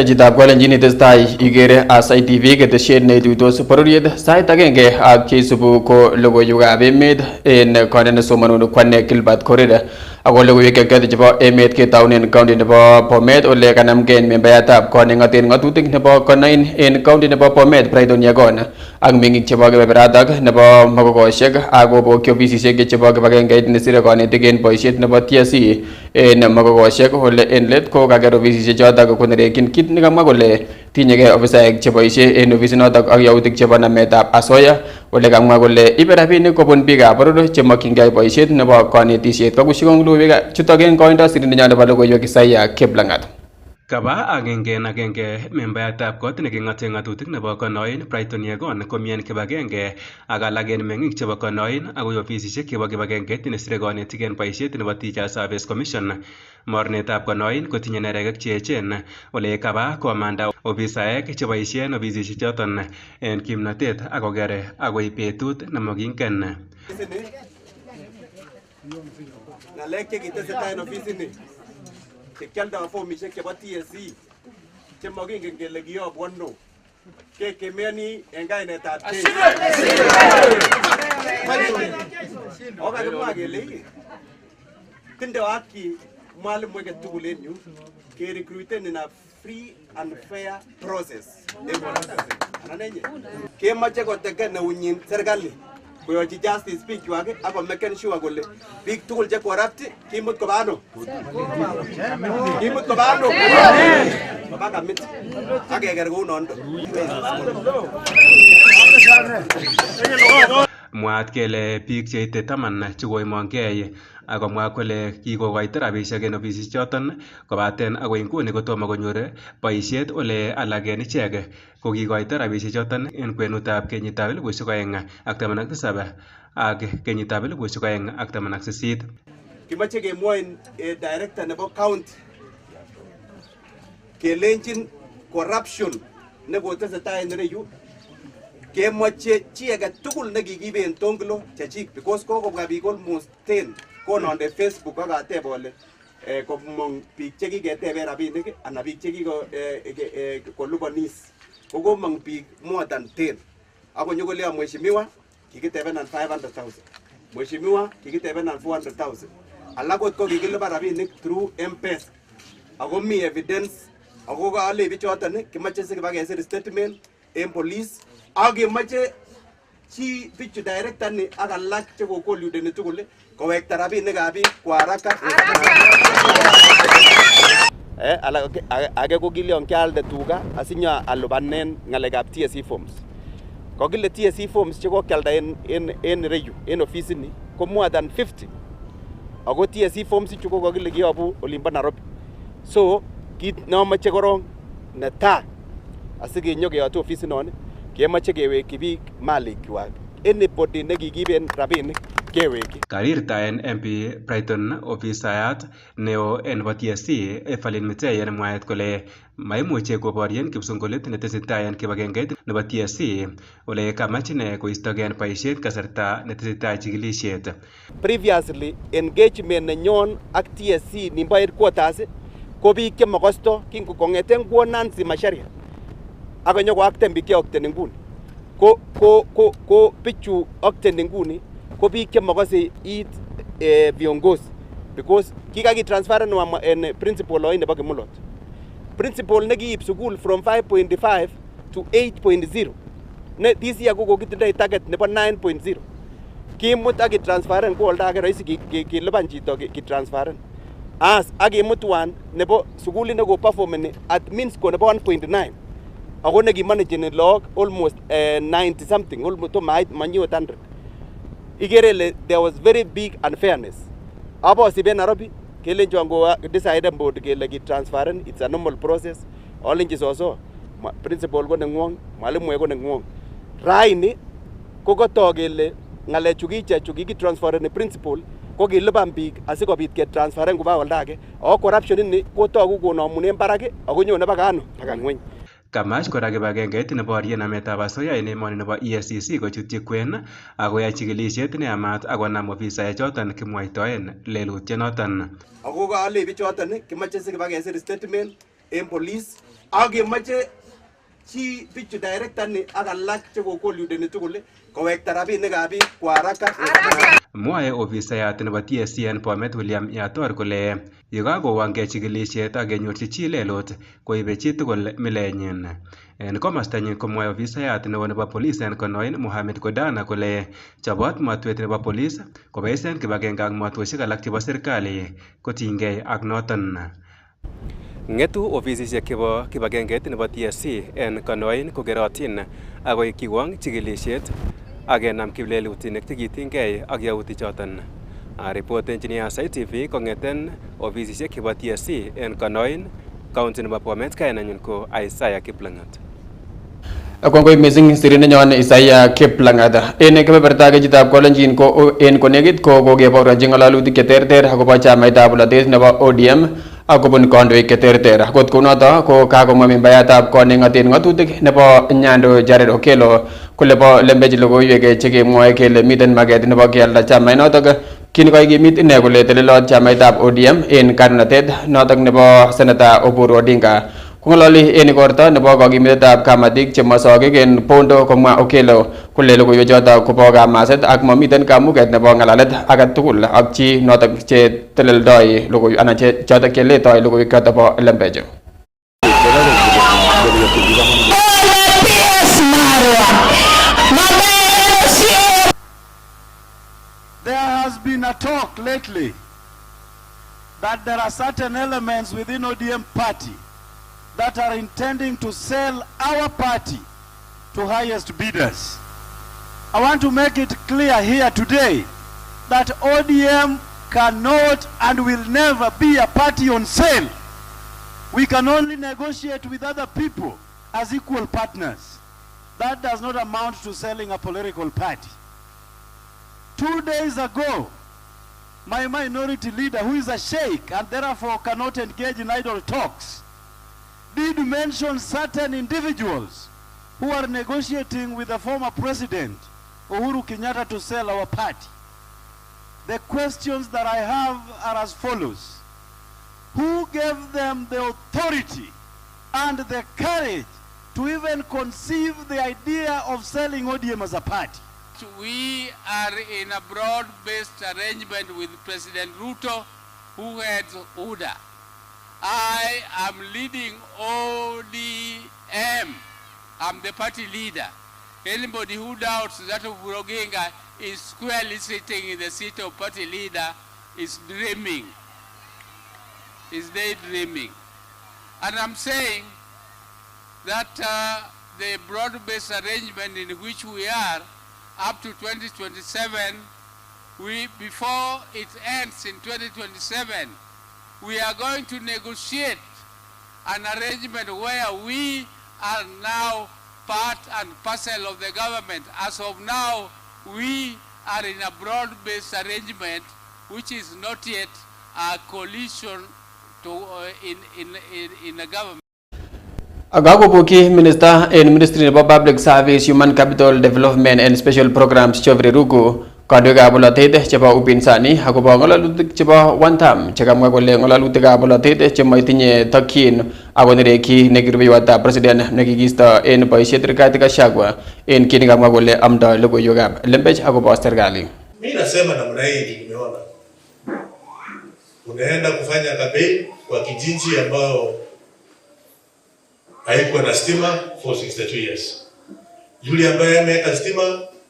Jitab kolenjin testai igere Aasai TV ketesiet neituitos bororiet sait agenge ak cheisubu ko logoiywekab emet en konde nesomanun kwane Gilbert Korir ako logoiywek chebo emet ketaunen county nebo Bomet ole kanamgei membayatab koning'oten ng'atutik nebo konain en county nebo Bomet Brighton Yagon ak meng'ik chebo kebeberatak nebo makokoshek akobokyi ofisisiek chebo kibagengeit nesire konetik en boisiet nebo TSC en makokoshek ole en let ko kaker ofisisiek chotok konerekyin kit nekamwa kole tinyegei ofisaek cheboisie en ofisinotok ak yautik chebo nametab asoya ole kamwa kole ibe rabinik kobun biikab boror chemokyingei boisiet nebo konetisiet kakushikong logoiwek chutok en koindo sirindenyo nebo logoiwek Isaiah Kiplangat. Kaba agenge membayatab kot neking'ate ng'atutik nebo konoin Brighton Yagon komien kibagenge ak alak en meng'ik chebo konoin akoi ofisisiek chebo kibagengeit nesire konetik en boisiet nebo Teacher Service Commission. Mornetab konoin kotinye neregek cheechen ole kaba komanda ofisaek cheboisien ofisisiek choton en kimnotet akokere akoi betut nemokingen. Ng'alek chekitesetai en ofisini chekialdo fomishek chebo TSC chemokingen kele kiyobu ano kekemeani en kainetab kakimwa kele tindo haki mwalimu age tugul en yu kerecruiten in a free and fair process. Kemoche koteken eunyin serikali koyochi justice biik chwak ako maken sure kole biik tugul che corrupt kimut koba ano koba kamit akeker kou nondo. Mwaat kele biik cheite 10 chekoimongei akomwa kole kikokoito rabisiek en ofisisiek choton kobaten akoi nguni kotomo konyor boisiet ole alak en ichek ko kikoito rabisiek choton en kwenutab kenyitab 2017 ak kenyitab 2018. Kimoche kemwoin director nebo county kelenjin corruption nekotesetai en ireyu kemoche chi age tugul nekikiben tonglo chechik because kokobwa biik almost 10 kononde Facebook akateb ole komong biik chekiketeben rabinik anan biik chekikoluponis kokomong biik more than 10 akonyo kolea mheshimiwa kikitebenan 500,000 mheshimiwa kikitebenan 400,000 alak ko kikilipan rabinik through M-Pesa ako mi evidence ako kale bichoton kimoche sikibakesir statement en police ak kemoche chi bichu director ni ak alak chekokoludeni tugul kowekta rabinikab biik kwa haraka. Age ko kilion kialde tuga asinya alubanen ng'alekab TSC forms. Kokile TSC forms chekokialda en reyu en ofisini ko more than 50. Ako TSC forms chu ko kokile kiyobu olimbo Nairobi. So kit nomoche korong netai asikenyo keyote ofisinon kemoche kewekyi biik malikwak. Anybody nekikiben rabinik kewekyi. Karirtaen MP Brighton ofisayat neo en TSC Evelyn Mitei en mwaet kole maimuche koborien kipsungulit netesetai en kibagengeit nebo TSC ole kamach ine koistogei en boisiet kasarta netesetai chikilisiet. Previously engagement nenyon ak TSC nimbo headquarters ko biik chemokosto kong'eten kuo Nancy Macharia akonyo koakten biik cheokten nguni ko bichu okten nguni ko biik chemokose it viongozi because kikakitransferen en principal oin nebo Kimulot. Principal nekiib sukul from 5.5 to 8.0 ne this year kokitindoi target nebo 9.0 kimut ak kitransferen ko olda age rahisi kilipan chito kitransferen as ak kimutwan nebo sukulit neko performeni at means ko nebo 1.9 ako nekimanageni log almost 90 something almost to manyi 100. Ikere there was very big unfairness. Abo sibe Nairobi kelenjon go decide board kele kitransferen, it's a normal process. All inches also principal ko nengwong, mwalimu ko nengwong. Raini ko kotok kele ngalechu kitransferen ni principal ko kilipan biik asikobit ketransferen koba olda age. Ako corruption ini kotoku konamunen barak ako nyone baka ano baka ngweny. Kamach kora kibagengeit neborien nametab asoya en emoni nebo EACC kochutyi kwen akoyai chikilisiet neyamat akonam ofisaek choton kimwaitoen lelutiet noton. Ako kale bichoton kimoche sikibakesir statement en police Akemoche chi bichu director ni ak alak chekokoludeni tugul kowekta rabinikab biik kwa haraka. Mwae ofisayat nebo TSC en Bomet William Yator kole yekakowangei chikilisiet ak kenyorchi chi lelot koibe chitugul milenyin. En komostanyin komwae ofisayat nebo polis en Konoin Mohamed Godana kole chobot matwet nebo polis koboisien kibagenge ak matwosiek alak chebo serikali kotinygei ak noton. Ng'etu ofisisiek chebo kibagengeit nebo TSC en Konoin kokerotin akoi kiwong chikilisiet ak kenam kiplelutinik chekitinygei ak yautichoton. Ripotenjini Aasai TV kong'eten ofisisiek chebo TSC en Konoin, kaunti nebo Bomet, kainenyin ko Aasai Kiplangat. Kongoi missing sirindenyon Isaiah Kiplangat. En kebeberta kechitab Kolenjin ko en konekit ko kokeborionji ng'alalutik cheterter akobo chamaitab bolotet nebo ODM ak kobun kandoik cheterter. Akot kounoto ko kakomwa membayatab koneng'oten ng'atutik nebo Nyando Jared Okello kole bo lembech logoiwek chekemwoe kele miten maket nebo kealda chamainotok kin kokimit ine kole telelot chamaitab ODM en kandoinatet notok nebo Senator Oburu Odinga. Kong'ololi en igorto nebo kokimitetab kamatik chemosokik en Bondo komwa Okello kole logoiwechoto kobo kamaset ak mamiten kamuget nebo ng'alalet age tugul ak chi notok che teleldoi logoiwek anan chotok cheletoi logoiwek choto bo lembech. There has been a talk lately that there are certain elements within ODM party that are intending to sell our party to highest bidders. I want to make it clear here today that ODM cannot and will never be a party on sale. We can only negotiate with other people as equal partners. That does not amount to selling a political party. 2 days ago, my minority leader, who is a sheikh and therefore cannot engage in idle talks, did mention certain individuals who are negotiating with the former president, Uhuru Kenyatta, to sell our party. The questions that I have are as follows. Who gave them the authority and the courage to even conceive the idea of selling ODM as a party? We are in a broad-based arrangement with President Ruto, who heads UDA. I am leading ODM. I'm the party leader. Anybody who doubts that of Roginga is squarely sitting in the seat of party leader is dreaming. Is daydreaming. And I'm saying that the broad-based arrangement in which we are up to 2027, before it ends in 2027, we are going to negotiate an arrangement where we are now part and parcel of the government. As of now, we are in a broad-based arrangement, which is not yet a coalition in a government. Agagobuki Minister in Ministry of Public Service, Human Capital Development and Special Programs Chovri Ruku kandoikab bolotet chebo upinsani akobo ng'alalutik chebo one term chekamwa kole ng'alalutikab bolotet chemoitinye tokyin akonereki nekirubeiwotab president nekikisto en boisiet Rigathi Gachagua en kit nekamwa kole amdoi logoiwekab lembech akobo serikali. Mimi nasema namna hii nimeona. Unaenda kufanya kampeni kwa kijiji ambao haikuwa na stima for 62 years. Yule ambaye ameweka stima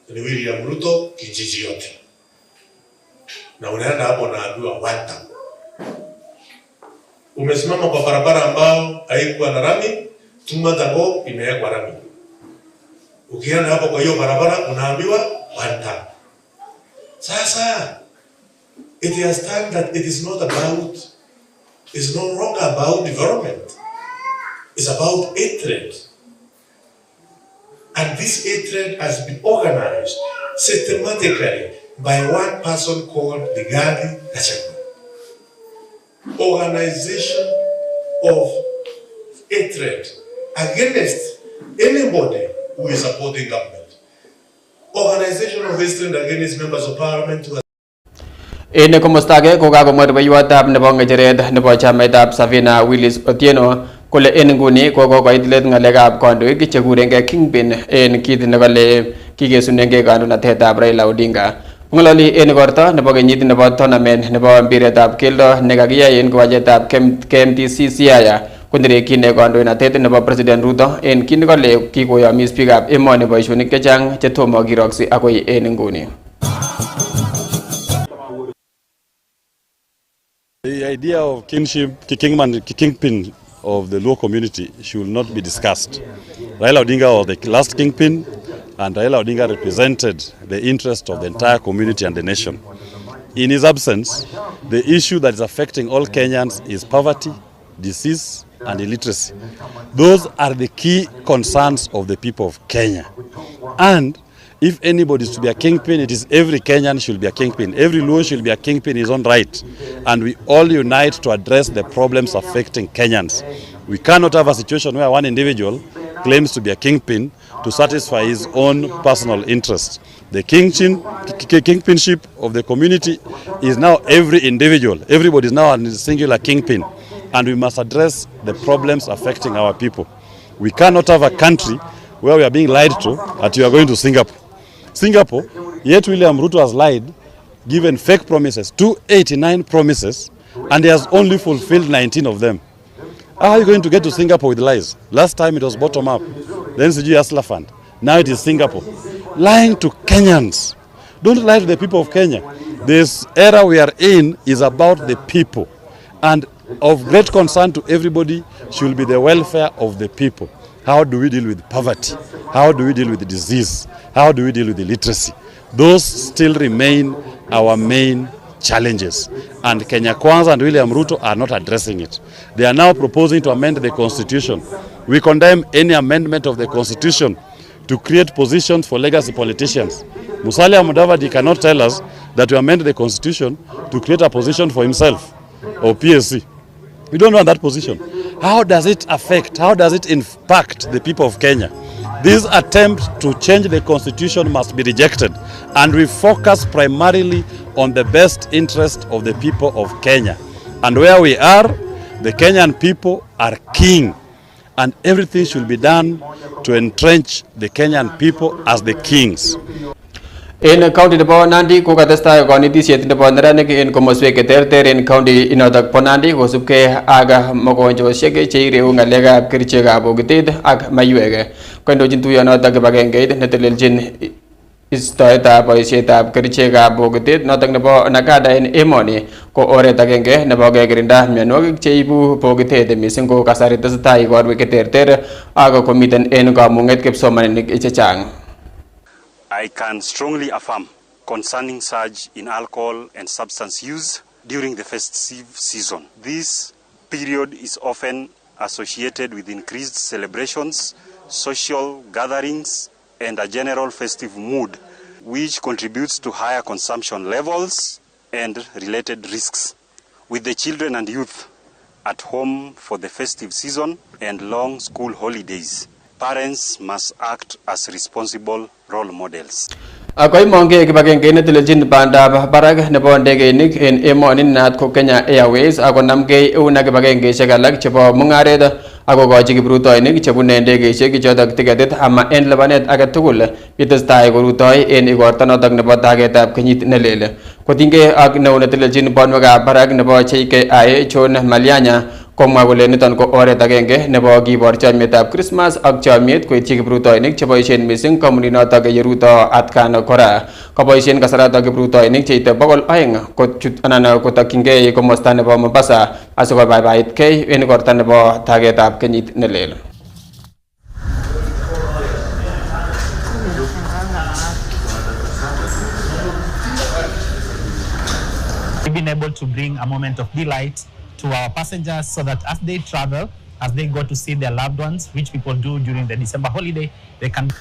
ni William Ruto kijiji yote. Na unaenda hapo naambiwa one term. Umesimama kwa barabara ambao haikuwa na rami, 2 months ago imewekwa rami. Ukienda hapo kwa hiyo barabara unaambiwa one term. Sasa it has time that it's no longer about development. It's about hatred. And this hatred has been organized systematically by one person called Rigathi Gachagua. Organization of hatred against anybody who is supporting government. Organization of hatred against members of parliament who en komostage ko kakomwa rubeiwotab nebo ng'echeret nebo chamaitab Savina Willis Otieno kole en nguni kokoit let ngalekab kandoik chekurengei kingpin en kit nekale kikesunengei kandoinatetab Raila Odinga. Ngololi en igorto nebo kenyit nebo tournament nebo mpiretab keldo nekakiyai en kiwanjetab KMTC Siaya konerekyin kandoinatet nebo President Ruto en kit nekale kikoyomis biikab emoni boisionik chechang chetomo kiroksi akoi en nguni. The idea of kingpin of the Luo community should not be discussed. Raila Odinga was the last kingpin, and Raila Odinga represented the interest of the entire community and the nation. In his absence, the issue that is affecting all Kenyans is poverty, disease, and illiteracy. Those are the key concerns of the people of Kenya. And if anybody is to be a kingpin, it is every Kenyan should be a kingpin. Every Luo should be a kingpin in his own right. And we all unite to address the problems affecting Kenyans. We cannot have a situation where one individual claims to be a kingpin to satisfy his own personal interests. The kingpinship of the community is now every individual. Everybody is now a singular kingpin. And we must address the problems affecting our people. We cannot have a country where we are being lied to that you are going to Singapore. Singapore, yet William Ruto has lied, given fake promises, 289 promises, and he has only fulfilled 19 of them. How are you going to get to Singapore with lies? Last time it was bottom up, then CG Asla Fund. Now it is Singapore. Lying to Kenyans. Don't lie to the people of Kenya. This era we are in is about the people. And of great concern to everybody should be the welfare of the people. How do we deal with poverty? How do we deal with disease? How do we deal with illiteracy? Those still remain our main challenges. And Kenya Kwanza and William Ruto are not addressing it. They are now proposing to amend the constitution. We condemn any amendment of the constitution to create positions for legacy politicians. Musalia Mudavadi cannot tell us that we amend the constitution to create a position for himself or PSC. We don't want that position. How does it affect, how does it impact the people of Kenya? This attempt to change the constitution must be rejected, and we focus primarily on the best interest of the people of Kenya. And where we are, the Kenyan people are king, and everything should be done to entrench the Kenyan people as the kings. En county nebo Nandi ko katestai konetisiet nebo neranik en komoswek cheterter en county inotok bo Nandi kosubkei ak mogonjwesiek cheireu ngalekab kerichekab bokitet ak maiywek. Kondochin tuyonotok kibagengeit netelelchin istoetab boisietab kerichekab bokitet notok nebo Nakada en emoni ko oret agenge nebo kekirinda mionwogik cheibu bokitet mising ko kasari tesetai igorwek cheterter ak komiten en kamung'et kipsomaninik chechang. I can strongly affirm concerning surge in alcohol and substance use during the festive season. This period is often associated with increased celebrations, social gatherings, and a general festive mood, which contributes to higher consumption levels and related risks. With the children and youth at home for the festive season and long school holidays, parents must act as responsible role models. Akoy monge kibagenge netelelchin bandab barak nebo ndegeinik en emoni naat ko Kenya Airways ako namgei eun ak kibagengeisiek alak chebo mung'aret akokochi kiprutoinik chebune ndegeisiek chotok tiketit ama en lipanet age tugul yetestai korutoi en igorto notok nebo tagetab kenyit nelel. Kotinygei ak neo netelelchin bonwekab barak nebo JKIA John Malianya komwa kole niton ko oret agenge nebo kibor chamyetab Christmas ak chamyet koityi kiprutoinik cheboisien mising kampunit notok yeruto atkan kora. Koboisien kasaratok kiprutoinik cheite 200 kochut anan kotokyingei komosta nebo Mombasa asikobaibaitkei en igorto nebo tagetab kenyit nelel. We've been able to bring a moment of delight to our passengers so that as they travel, as they go to see their loved ones, which people do during the December holiday, they can...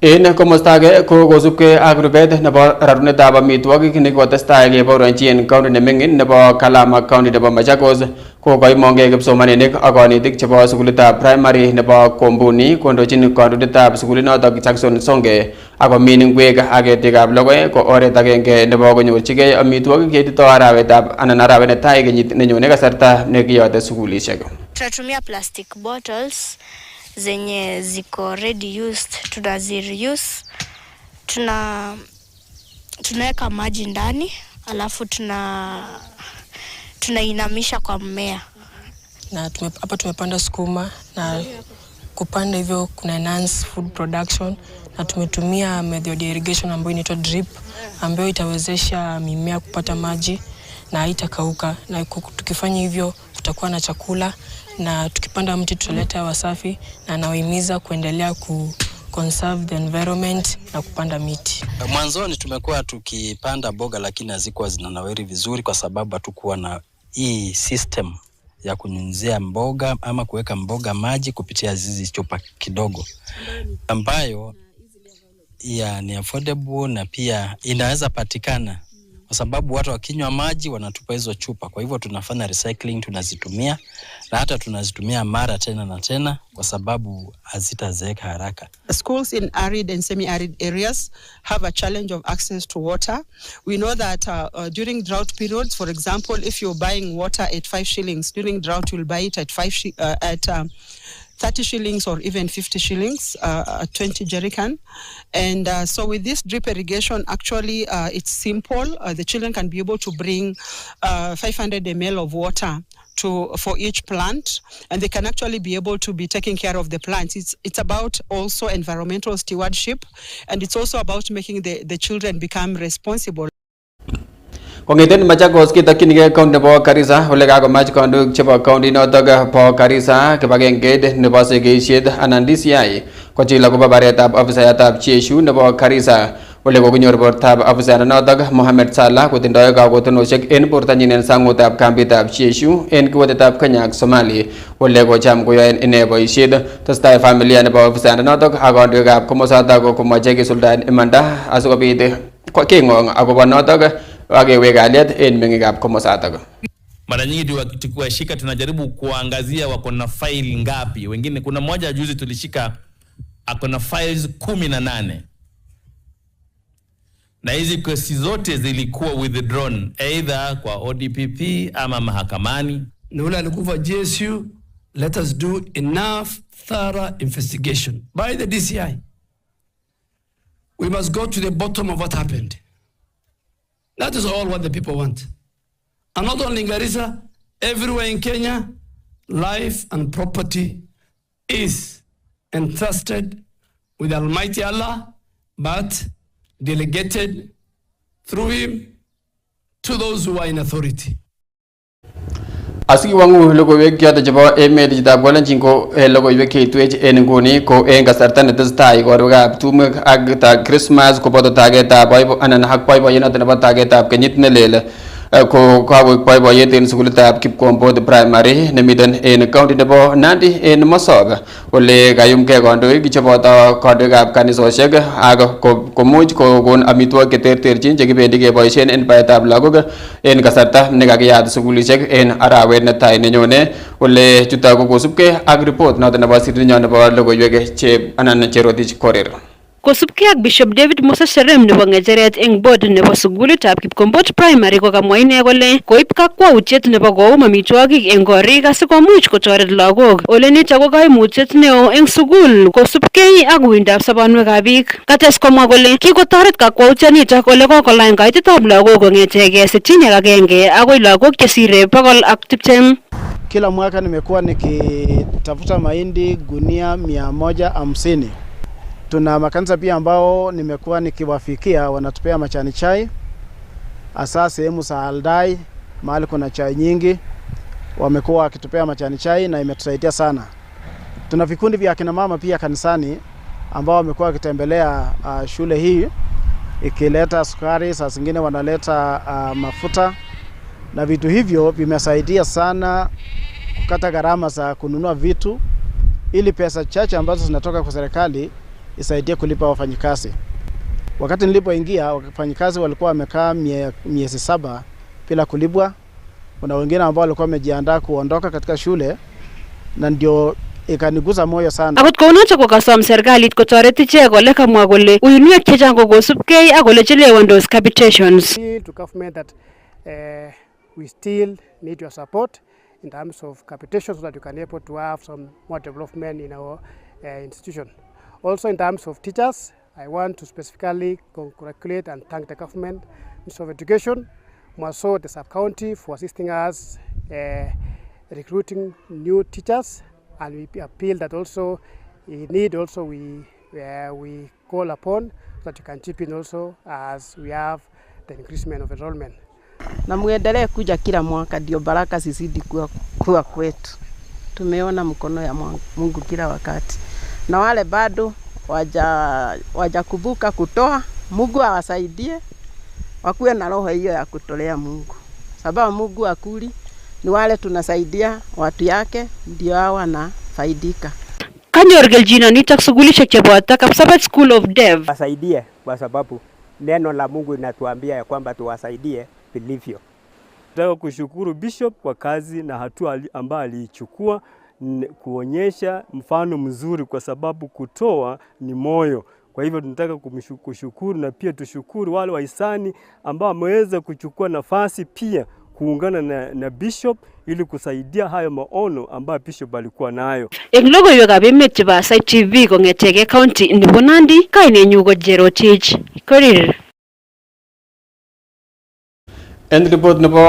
En komostage ko kosubke ak rubet nebo rarunetab amitwogik nekikotestai kebaorionchi en county neming'in nebo Kalama county nebo Machakos ko koimongei kipsomaninik ak konetik chebo sukulitab primary nebo Kombuni kondochin kandoindetab sukulinotok Jackson Songe ak komin ingwek ak ketikab logoek ko oret agenge nebo konyorchigei amitwogik yeitito arawet netai kenyit nenyone kasarta nekiyote sukulishek. Tunatumia plastic bottles zenye ziko already used, tunazi-reuse, tunaweka maji ndani, alafu tunainamisha kwa mmea. Na hapa tumepanda sukuma, na kupanda hivyo kuna enhance food production, na tumetumia method ya irrigation ambayo inaitwa drip, ambayo itawezesha mimea kupata maji na haitakauka, na tukifanya hivyo kutakuwa na chakula, na tukipanda mti tutaleta hewa safi, na nawahimiza kuendelea conserve the environment na kupanda miti. Mwanzoni tumekuwa tukipanda mboga lakini hazikuwa zinanawiri vizuri kwa sababu hatukuwa na hii system ya kunyunyizia mboga ama kuweka mboga maji kupitia hizi chupa kidogo, ambayo ni affordable na pia inaweza patikana kwa sababu watu wakinywa maji wanatupa hizo chupa. Kwa hivyo tunafanya recycling, tunazitumia na hata tunazitumia mara tena na tena kwa sababu hazitazeeka haraka. Schools in arid and semi-arid areas have a challenge of access to water. We know that during drought periods, for example, if you're buying water at 5 shillings, during drought you'll buy it at 30 shillings or even 50 shillings, 20 jerrycan. And so with this drip irrigation, actually it's simple. The children can be able to bring 500 ml of water for each plant, and they can actually be able to be taking care of the plants. It's about also environmental stewardship, and it's also about making the children become responsible. Kongeten Machakos kitokyinigei county nebo Garissa ole kakomach kandoik chebo county notok bo Garissa kibagengeit nebo sekesiet anan DCI kochil akobo baretab ofisayatab CSU nebo Garissa ole kokinyor bortab ofisayat notok Mohamed Salah kotindoi kakotinosiek en bortanyin en sangutab kambitab CSU en kiwotetab Kenya ak Somali ole kocham koyoen ine boisiet. Testai familia nebo ofisayat notok ak kandoikab komosotok komoche kisuldaen imanda asikobit keng'ong akobo notok wakeweka aliat en meng'ikab komosatak. Mara nyingi tukiwashika tunajaribu kuangazia wako na file ngapi. Wengine kuna mmoja juzi tulishika ako na files 18. Na hizi kesi zote zilikuwa withdrawn either kwa ODPP ama mahakamani. Na ule alikuwa GSU, let us do enough thorough investigation by the DCI. We must go to the bottom of what happened. That is all what the people want. And not only in Garissa, everywhere in Kenya, life and property is entrusted with Almighty Allah, but delegated through him to those who are in authority. Asikiwangu logoiwek choto chebo emet chitab kolenjin ko logoiwek cheitwech en nguni ko en kasarta netesetai igorwekab tumwek ak Christmas koboto tagetab ak boiboiyet noto nebo tagetab kenyit nelel ko kakoik boiboiyet en sukulitab Kipkombot primary nemiten en county nebo Nandi en Mosop ole kayumgei kandoik cheboto kandoikab kanisosiek ak komuch kokon amitwogik cheterterchin chekibendi keboisien en baetab lagok en kasarta nekakiyat sukulisiek en arawet netai nenyone ole chuto kokosubkei ak report noto nebo sirrinyo nebo logoiwek Cherotich Korir. Kosubkei ak Bishop David Moses Serem nebo ng'echeret eng board nebo sukulitab Kipkombot primary kokamwa ine kole koib kakwautiet nebo koum amitwogik eng korik asikomuch kotoret lagok. Ole nito ko kaimutyet neo eng sukul kosubkei ak uindab sobonwekab biik. Kates komwa kole kikotoret kakwautianito ole kokolany kaitetab lagok kong'etege 61 akoi lagok chesire 120. Kila mwaka nimekuwa nikitafuta mahindi gunia 150. Tuna makanisa pia ambao nimekuwa nikiwafikia wanatupea machani chai hasa sehemu za Aldai mahali kuna chai nyingi wamekuwa wakitupea machani chai na imetusaidia sana. Tuna vikundi vya kina mama pia kanisani ambao wamekuwa wakitembelea shule hii ikileta sukari, saa zingine wanaleta mafuta, na vitu hivyo vimesaidia sana kukata gharama za kununua vitu ili pesa chache ambazo zinatoka kwa serikali isaidie kulipa wafanyikazi. Wakati nilipoingia, wafanyikazi walikuwa wamekaa miezi 7 bila kulipwa. Kuna wengine ambao walikuwa wamejiandaa kuondoka katika shule, na ndio ikanigusa moyo sana. Akot kounoto kokasom serikalit kotoret ichek kole kamwa kole uinwek chechang kokosubkei ak kole chelewandos capitations. To government that we still need your support in terms of capitation so that you can able to have some more development in our institution. Also in terms of teachers, I want to specifically congratulate and thank the government, Ministry of Education, more so the sub-county for assisting us recruiting new teachers, and we appeal that also we call upon so that you can chip in also as we have the increasement of enrollment. Na muendelee kuja kila mwaka ndio baraka zizidi kuwa kwetu. Tumeona mkono ya Mungu kila wakati. Na wale bado wajakubuka kutoa, Mungu awasaidie wakuwe na roho hiyo ya kutolea Mungu. Sababu Mungu akuli ni wale tunasaidia watu yake ndio hao wanafaidika. Kanyor keljino nitok sugulishek cheboto Kapsabet School of Dev. Wasaidie kwa sababu neno la Mungu linatuambia ya kwamba tuwasaidie vilivyo. Nataka kushukuru Bishop kwa kazi na hatua ambayo aliichukua kuonyesha mfano mzuri, kwa sababu kutoa ni moyo. Kwa hivyo tunataka kushukuru, na pia tushukuru wale wahisani ambao wameweza kuchukua nafasi pia kuungana na Bishop ili kusaidia hayo maono ambayo Bishop alikuwa nayo. Eng logoiywekab emet chebo Aasai TV kong'etege county nebo Nandi, kainenyu ko Jerotich Korir. En report nebo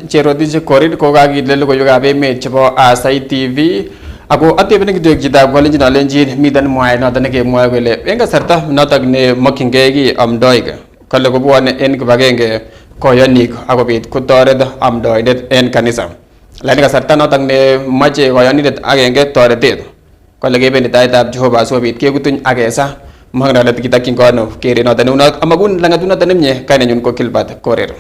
Jerotich Korir ko kakile logoiywekab emet chebo Aasai TV ako atebene kityo chitab kolenjin alenjin miten mwaet noton nekemwoe kole en kasarta noton nemokyingei ki amdoik kole kobwone en kibagenge koyonik akobit kotoret amdoindet en kanisa. Lakini kasarta noton nemoche koyonindet agenge toretet kole kebendi taitab Jehova asikobit kekutuny akesa mong'olet kitokyin kono keret noton neunot amakun lang'atut noton nemie. Kainenyun ko Gilbert Korir.